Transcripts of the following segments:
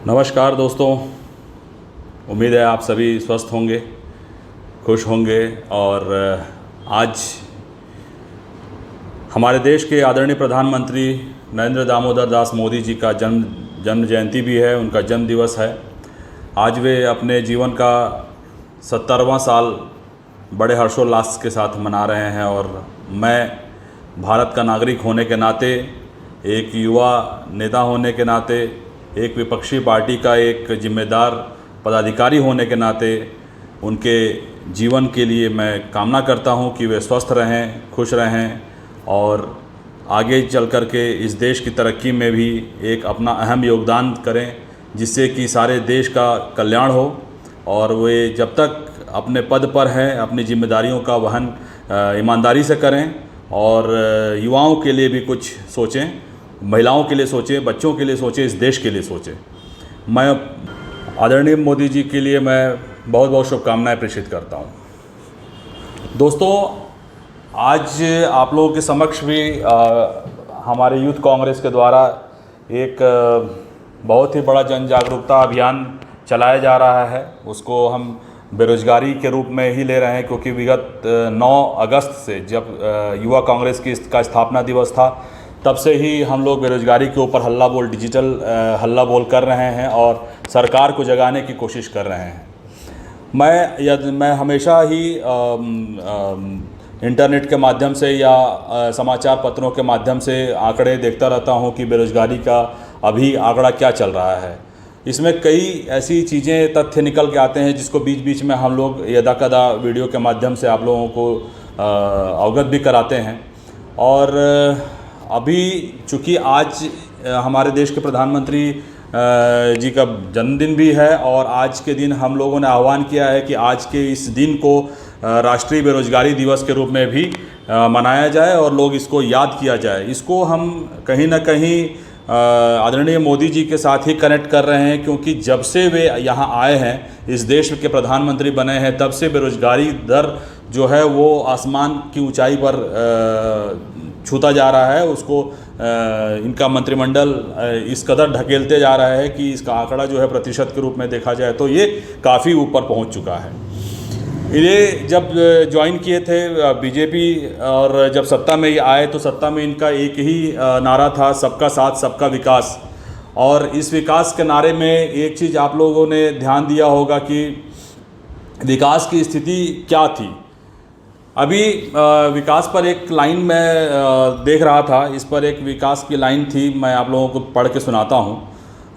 नमस्कार दोस्तों, उम्मीद है आप सभी स्वस्थ होंगे, खुश होंगे। और आज हमारे देश के आदरणीय प्रधानमंत्री नरेंद्र दामोदर दास मोदी जी का जन्म जयंती भी है, उनका जन्म दिवस है। आज वे अपने जीवन का 70वां साल बड़े हर्षोल्लास के साथ मना रहे हैं। और मैं भारत का नागरिक होने के नाते, एक युवा नेता होने के नाते, एक विपक्षी पार्टी का एक जिम्मेदार पदाधिकारी होने के नाते उनके जीवन के लिए मैं कामना करता हूं कि वे स्वस्थ रहें, खुश रहें और आगे चल कर के इस देश की तरक्की में भी एक अपना अहम योगदान करें, जिससे कि सारे देश का कल्याण हो। और वे जब तक अपने पद पर हैं अपनी जिम्मेदारियों का वहन ईमानदारी से करें और युवाओं के लिए भी कुछ सोचें, महिलाओं के लिए सोचें, बच्चों के लिए सोचें, इस देश के लिए सोचें। मैं आदरणीय मोदी जी के लिए मैं बहुत बहुत शुभकामनाएं प्रेषित करता हूं। दोस्तों, आज आप लोगों के समक्ष भी हमारे यूथ कांग्रेस के द्वारा एक बहुत ही बड़ा जन जागरूकता अभियान चलाया जा रहा है। उसको हम बेरोजगारी के रूप में ही ले रहे हैं, क्योंकि विगत 9 अगस्त से जब युवा कांग्रेस की का स्थापना दिवस था, तब से ही हम लोग बेरोजगारी के ऊपर डिजिटल हल्ला बोल कर रहे हैं और सरकार को जगाने की कोशिश कर रहे हैं। मैं हमेशा ही इंटरनेट के माध्यम से या समाचार पत्रों के माध्यम से आंकड़े देखता रहता हूं कि बेरोजगारी का अभी आंकड़ा क्या चल रहा है। इसमें कई ऐसी चीज़ें, तथ्य निकल के आते हैं जिसको बीच बीच में हम लोग यदाकदा वीडियो के माध्यम से आप लोगों को अवगत भी कराते हैं। और अभी चूँकि आज हमारे देश के प्रधानमंत्री जी का जन्मदिन भी है और आज के दिन हम लोगों ने आह्वान किया है कि आज के इस दिन को राष्ट्रीय बेरोजगारी दिवस के रूप में भी मनाया जाए और लोग इसको याद किया जाए। इसको हम कहीं ना कहीं आदरणीय मोदी जी के साथ ही कनेक्ट कर रहे हैं, क्योंकि जब से वे यहाँ आए हैं, इस देश के प्रधानमंत्री बने हैं, तब से बेरोजगारी दर जो है वो आसमान की ऊंचाई पर छूता जा रहा है। उसको इनका मंत्रिमंडल इस कदर ढकेलते जा रहा है कि इसका आंकड़ा जो है प्रतिशत के रूप में देखा जाए तो ये काफ़ी ऊपर पहुंच चुका है। ये जब ज्वाइन किए थे बीजेपी और जब सत्ता में ये आए तो सत्ता में इनका एक ही नारा था, सबका साथ सबका विकास। और इस विकास के नारे में एक चीज़ आप लोगों ने ध्यान दिया होगा कि विकास की स्थिति क्या थी। अभी विकास पर एक लाइन मैं देख रहा था, इस पर एक विकास की लाइन थी, मैं आप लोगों को पढ़ के सुनाता हूँ।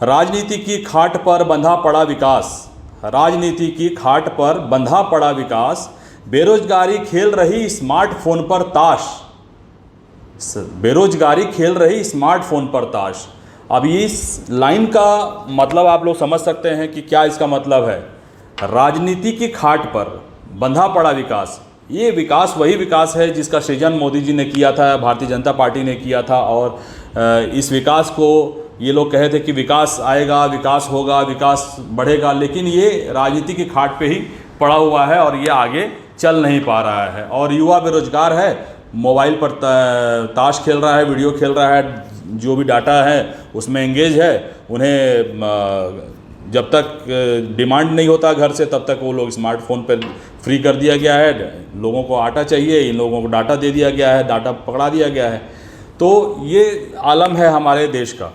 राजनीति की खाट पर बंधा पड़ा विकास, राजनीति की खाट पर बंधा पड़ा विकास, बेरोजगारी खेल रही स्मार्टफोन पर ताश, बेरोजगारी खेल रही स्मार्टफोन पर ताश। अब इस लाइन का मतलब आप लोग समझ सकते हैं कि क्या इसका मतलब है। राजनीति की खाट पर बंधा पड़ा विकास, ये विकास वही विकास है जिसका सृजन मोदी जी ने किया था, भारतीय जनता पार्टी ने किया था। और इस विकास को ये लोग कहे थे कि विकास आएगा, विकास होगा, विकास बढ़ेगा, लेकिन ये राजनीति की खाट पे ही पड़ा हुआ है और ये आगे चल नहीं पा रहा है। और युवा बेरोजगार है, मोबाइल पर ताश खेल रहा है, वीडियो खेल रहा है, जो भी डाटा है उसमें एंगेज है। उन्हें जब तक डिमांड नहीं होता घर से, तब तक वो लोग स्मार्टफोन पर फ्री कर दिया गया है। लोगों को आटा चाहिए, इन लोगों को डाटा दे दिया गया है, डाटा पकड़ा दिया गया है। तो ये आलम है हमारे देश का।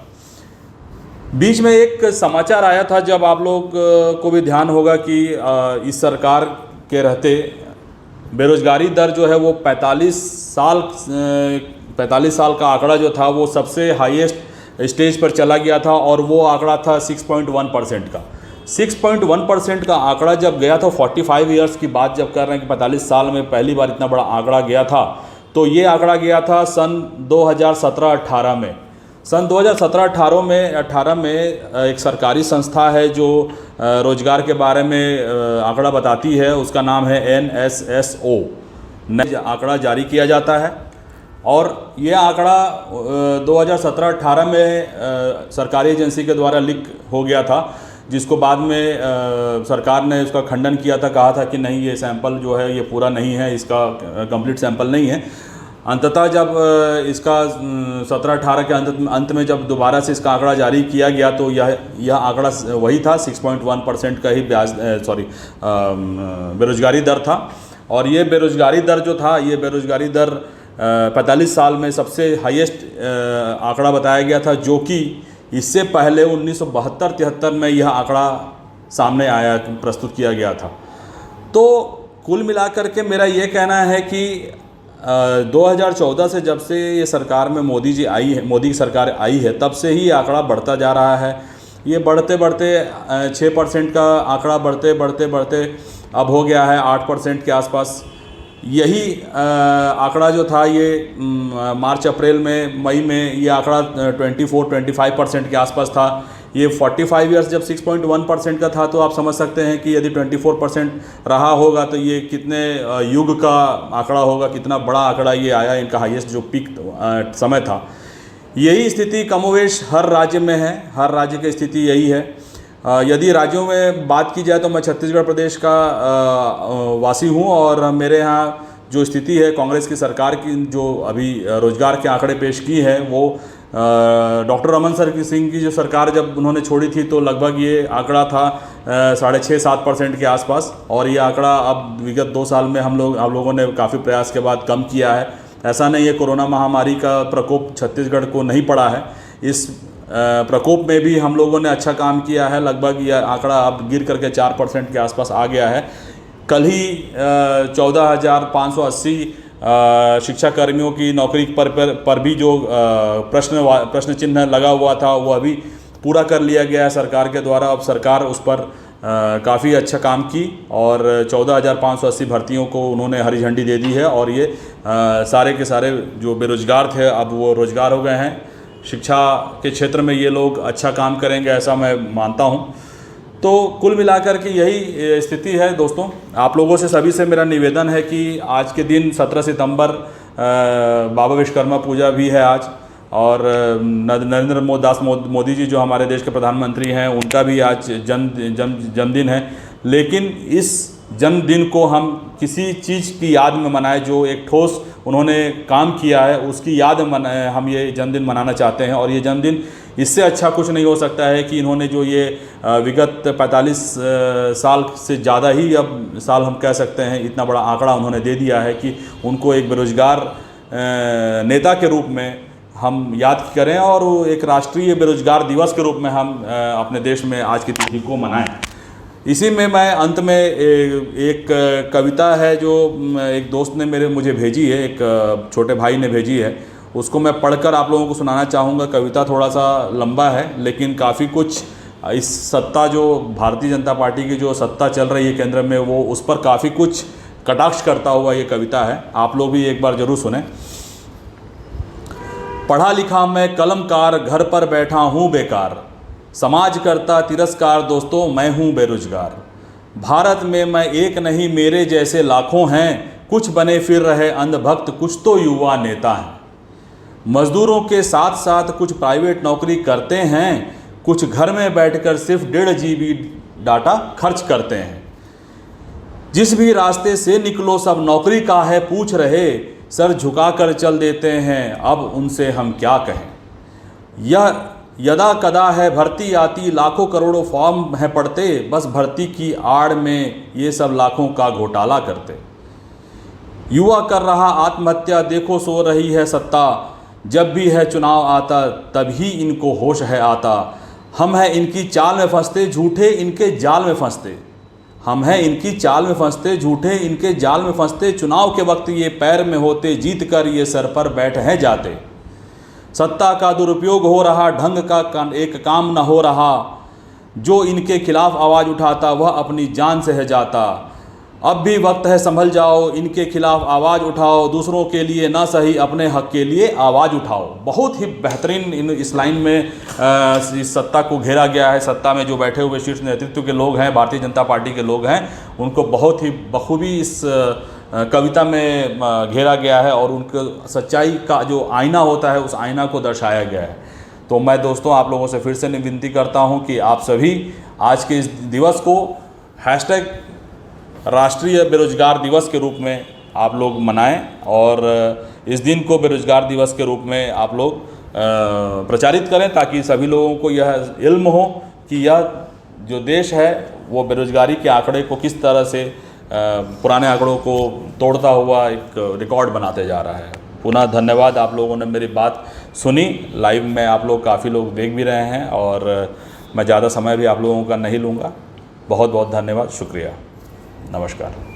बीच में एक समाचार आया था, जब आप लोग को भी ध्यान होगा कि इस सरकार के रहते बेरोजगारी दर जो है वो 45 साल का आंकड़ा जो था वो सबसे हाईएस्ट स्टेज पर चला गया था। और वो आंकड़ा था 6.1% का। 6.1% का आंकड़ा जब गया था, 45 ईयर्स की बात जब कर रहे हैं कि 45 साल में पहली बार इतना बड़ा आंकड़ा गया था, तो ये आंकड़ा गया था सन 2017-18 में। सन 2017-18 में एक सरकारी संस्था है जो रोजगार के बारे में आंकड़ा बताती है, उसका नाम है NSSO। आंकड़ा जारी किया जाता है और ये आंकड़ा 2017-18 में सरकारी एजेंसी के द्वारा लीक हो गया था, जिसको बाद में सरकार ने उसका खंडन किया था, कहा था कि नहीं, ये सैंपल जो है ये पूरा नहीं है, इसका कंप्लीट सैंपल नहीं है। अंततः जब इसका 17-18 के अंत में जब दोबारा से इसका आंकड़ा जारी किया गया तो यह आंकड़ा वही था, 6.1% का ही बेरोजगारी दर था। और ये बेरोजगारी दर जो था, ये बेरोजगारी दर 45 साल में सबसे हाईएस्ट आंकड़ा बताया गया था, जो कि इससे पहले 1972-73 में यह आंकड़ा सामने आया, प्रस्तुत किया गया था। तो कुल मिलाकर के मेरा ये कहना है कि 2014 से जब से ये सरकार में मोदी की सरकार आई है, तब से ही आंकड़ा बढ़ता जा रहा है। ये बढ़ते बढ़ते 6% का आंकड़ा बढ़ते अब हो गया है 8% के आसपास। यही आंकड़ा जो था ये मार्च अप्रैल में, मई में ये आंकड़ा 24-25% के आसपास था। ये 45 ईयर्स जब 6.1% का था, तो आप समझ सकते हैं कि यदि 24% रहा होगा तो ये कितने युग का आंकड़ा होगा, कितना बड़ा आंकड़ा ये आया, इनका हाईएस्ट जो पीक समय था। यही स्थिति कमोवेश हर राज्य में है, हर राज्य की स्थिति यही है। यदि राज्यों में बात की जाए तो मैं छत्तीसगढ़ प्रदेश का वासी हूँ, और मेरे यहाँ जो स्थिति है, कांग्रेस की सरकार की जो अभी रोजगार के आंकड़े पेश की है, वो डॉक्टर रमन सिंह की जो सरकार जब उन्होंने छोड़ी थी तो लगभग ये आंकड़ा था 6.5-7% के आसपास। और ये आंकड़ा अब विगत 2 साल में हम लोगों ने काफ़ी प्रयास के बाद कम किया है। ऐसा नहीं है कोरोना महामारी का प्रकोप छत्तीसगढ़ को नहीं पड़ा है, इस प्रकोप में भी हम लोगों ने अच्छा काम किया है। लगभग यह आंकड़ा अब गिर करके 4% के आसपास आ गया है। कल ही 14,580 शिक्षा कर्मियों की नौकरी पर भी जो प्रश्न चिन्ह लगा हुआ था, वो अभी पूरा कर लिया गया है सरकार के द्वारा। अब सरकार उस पर काफ़ी अच्छा काम की और 14,580 भर्तियों को उन्होंने हरी झंडी दे दी है। और ये सारे के सारे जो बेरोजगार थे अब वो रोजगार हो गए हैं। शिक्षा के क्षेत्र में ये लोग अच्छा काम करेंगे, ऐसा मैं मानता हूँ। तो कुल मिलाकर के यही स्थिति है दोस्तों। आप लोगों से सभी से मेरा निवेदन है कि आज के दिन 17 सितंबर बाबा विश्वकर्मा पूजा भी है आज, और नरेंद्र मोदी जी जो हमारे देश के प्रधानमंत्री हैं, उनका भी आज जन्मदिन है। लेकिन इस जन्मदिन को हम किसी चीज़ की याद में मनाएं, जो एक ठोस उन्होंने काम किया है उसकी याद में हम ये जन्मदिन मनाना चाहते हैं। और ये जन्मदिन इससे अच्छा कुछ नहीं हो सकता है कि इन्होंने जो ये विगत 45 साल से ज़्यादा ही अब साल हम कह सकते हैं, इतना बड़ा आंकड़ा उन्होंने दे दिया है कि उनको एक बेरोजगार नेता के रूप में हम याद करें, और एक राष्ट्रीय बेरोजगार दिवस के रूप में हम अपने देश में आज की तिथि को मनाएं। इसी में मैं अंत में एक कविता है जो एक दोस्त ने मुझे भेजी है, एक छोटे भाई ने भेजी है, उसको मैं पढ़कर आप लोगों को सुनाना चाहूँगा। कविता थोड़ा सा लंबा है, लेकिन काफ़ी कुछ इस सत्ता जो भारतीय जनता पार्टी की जो सत्ता चल रही है केंद्र में, वो उस पर काफ़ी कुछ कटाक्ष करता हुआ ये कविता है। आप लोग भी एक बार ज़रूर सुने। पढ़ा लिखा मैं कलमकार, घर पर बैठा हूँ बेकार, समाज करता तिरस्कार, दोस्तों मैं हूँ बेरोजगार। भारत में मैं एक नहीं मेरे जैसे लाखों हैं, कुछ बने फिर रहे अंधभक्त, कुछ तो युवा नेता हैं। मजदूरों के साथ साथ कुछ प्राइवेट नौकरी करते हैं, कुछ घर में बैठकर सिर्फ 1.5 GB डाटा खर्च करते हैं। जिस भी रास्ते से निकलो सब नौकरी का है पूछ रहे, सर झुकाकर चल देते हैं अब उनसे हम क्या कहें। यह यदा कदा है भर्ती आती, लाखों करोड़ों फॉर्म है पढ़ते, बस भर्ती की आड़ में ये सब लाखों का घोटाला करते। युवा कर रहा आत्महत्या, देखो सो रही है सत्ता, जब भी है चुनाव आता तभी इनको होश है आता। हम हैं इनकी चाल में फंसते, झूठे इनके जाल में फंसते। हम हैं इनकी चाल में फंसते, झूठे इनके जाल में फंसते। चुनाव के वक्त ये पैर में होते, जीत कर ये सर पर बैठ हैं जाते। सत्ता का दुरुपयोग हो रहा, ढंग का एक काम न हो रहा, जो इनके खिलाफ आवाज़ उठाता वह अपनी जान से है जाता। अब भी वक्त है संभल जाओ, इनके खिलाफ आवाज़ उठाओ, दूसरों के लिए ना सही अपने हक के लिए आवाज़ उठाओ। बहुत ही बेहतरीन इस लाइन में इस सत्ता को घेरा गया है। सत्ता में जो बैठे हुए शीर्ष नेतृत्व के लोग हैं, भारतीय जनता पार्टी के लोग हैं, उनको बहुत ही बखूबी इस कविता में घेरा गया है, और उनके सच्चाई का जो आईना होता है उस आईना को दर्शाया गया है। तो मैं दोस्तों आप लोगों से फिर से विनती करता हूँ कि आप सभी आज के इस दिवस को # राष्ट्रीय बेरोजगार दिवस के रूप में आप लोग मनाएं और इस दिन को बेरोज़गार दिवस के रूप में आप लोग प्रचारित करें, ताकि सभी लोगों को यह इल्म हो कि यह जो देश है वो बेरोज़गारी के आंकड़े को किस तरह से पुराने आंकड़ों को तोड़ता हुआ एक रिकॉर्ड बनाते जा रहा है। पुनः धन्यवाद, आप लोगों ने मेरी बात सुनी। लाइव में आप लोग काफ़ी लोग देख भी रहे हैं और मैं ज़्यादा समय भी आप लोगों का नहीं लूँगा। बहुत बहुत धन्यवाद, शुक्रिया, नमस्कार।